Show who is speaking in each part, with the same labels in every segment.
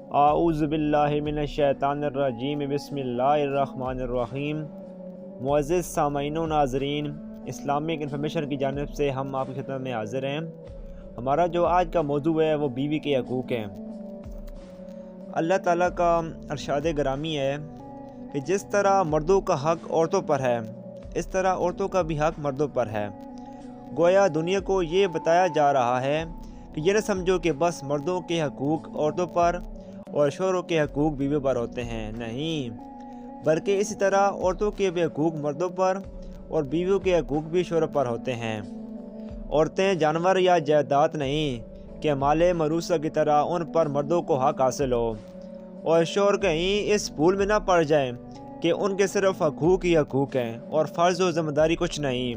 Speaker 1: اعوذ باللہ من الشیطان الرجیم بسم اللہ الرحمن الرحیم۔ معزز سامعین و ناظرین، اسلامک انفارمیشن کی جانب سے ہم آپ کی خدمت میں حاضر ہیں۔ ہمارا جو آج کا موضوع ہے وہ بیوی کے حقوق ہیں۔ اللہ تعالیٰ کا ارشاد گرامی ہے کہ جس طرح مردوں کا حق عورتوں پر ہے اس طرح عورتوں کا بھی حق مردوں پر ہے۔ گویا دنیا کو یہ بتایا جا رہا ہے کہ یہ نہ سمجھو کہ بس مردوں کے حقوق عورتوں پر اور شوہروں کے حقوق بیویوں پر ہوتے ہیں، نہیں، بلکہ اسی طرح عورتوں کے بھی حقوق مردوں پر اور بیویوں کے حقوق بھی شوہروں پر ہوتے ہیں۔ عورتیں جانور یا جائیداد نہیں کہ مال موروثہ کی طرح ان پر مردوں کو حق حاصل ہو، اور شوہر کہیں اس بھول میں نہ پڑ جائیں کہ ان کے صرف حقوق ہی حقوق ہیں اور فرض و ذمہ داری کچھ نہیں۔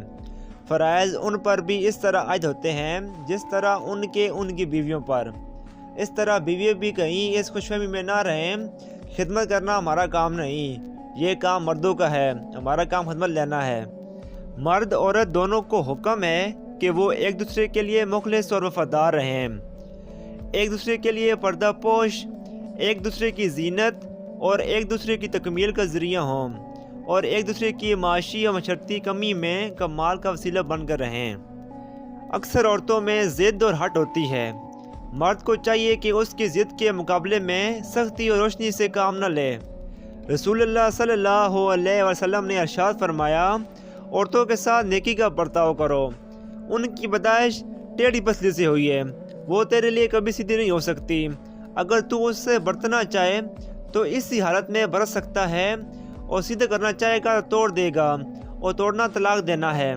Speaker 1: فرائض ان پر بھی اس طرح عائد ہوتے ہیں جس طرح ان کی بیویوں پر۔ اس طرح بیوی بھی کہیں اس خوش فہمی میں نہ رہیں خدمت کرنا ہمارا کام نہیں، یہ کام مردوں کا ہے، ہمارا کام خدمت لینا ہے۔ مرد عورت دونوں کو حکم ہے کہ وہ ایک دوسرے کے لیے مخلص اور وفادار رہیں، ایک دوسرے کے لیے پردہ پوش، ایک دوسرے کی زینت اور ایک دوسرے کی تکمیل کا ذریعہ ہوں، اور ایک دوسرے کی معاشی اور معاشرتی کمی میں کمال کا وسیلہ بن کر رہیں۔ اکثر عورتوں میں ضد اور ہٹ ہوتی ہے۔ مرد کو چاہیے کہ اس کی ضد کے مقابلے میں سختی اور روشنی سے کام نہ لے۔ رسول اللہ صلی اللہ علیہ وسلم نے ارشاد فرمایا، عورتوں کے ساتھ نیکی کا برتاؤ کرو، ان کی پیدائش ٹیڑھی پسلی سے ہوئی ہے، وہ تیرے لیے کبھی سیدھی نہیں ہو سکتی۔ اگر تو اس سے برتنا چاہے تو اسی حالت میں برت سکتا ہے، اور سیدھا کرنا چاہے گا تو توڑ دے گا، اور توڑنا طلاق دینا ہے۔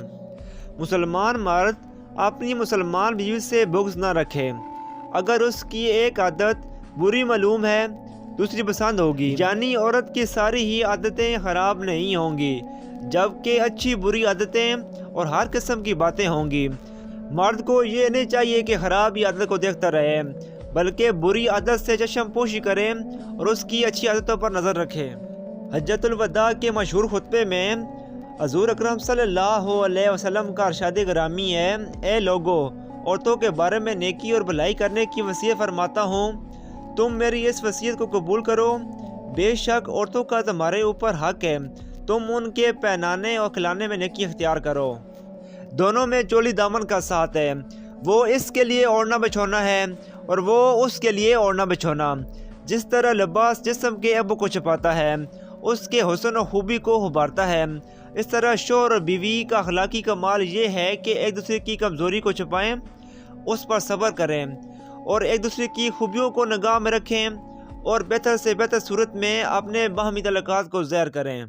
Speaker 1: مسلمان مرد اپنی مسلمان بیوی سے بغض نہ رکھے۔ اگر اس کی ایک عادت بری معلوم ہے دوسری پسند ہوگی، یعنی عورت کی ساری ہی عادتیں خراب نہیں ہوں گی، جبکہ اچھی بری عادتیں اور ہر قسم کی باتیں ہوں گی۔ مرد کو یہ نہیں چاہیے کہ خراب عادت کو دیکھتا رہے، بلکہ بری عادت سے چشم پوشی کرے اور اس کی اچھی عادتوں پر نظر رکھے۔ حجۃ الوداع کے مشہور خطبے میں حضور اکرم صلی اللہ علیہ وسلم کا ارشاد گرامی ہے، اے لوگو، عورتوں کے بارے میں نیکی اور بھلائی کرنے کی وصیت فرماتا ہوں، تم میری اس وصیت کو قبول کرو۔ بے شک عورتوں کا تمہارے اوپر حق ہے، تم ان کے پہنانے اور کھلانے میں نیکی اختیار کرو۔ دونوں میں چولی دامن کا ساتھ ہے، وہ اس کے لیے اوڑھنا بچھونا ہے اور وہ اس کے لیے اوڑھنا بچھونا۔ جس طرح لباس جسم کے عیبوں کو چھپاتا ہے، اس کے حسن و خوبی کو ابھارتا ہے، اس طرح شوہر اور بیوی کا اخلاقی کمال یہ ہے کہ ایک دوسرے کی کمزوری کو چھپائیں، اس پر صبر کریں، اور ایک دوسرے کی خوبیوں کو نگاہ میں رکھیں، اور بہتر سے بہتر صورت میں اپنے باہمی تعلقات کو ظاہر کریں۔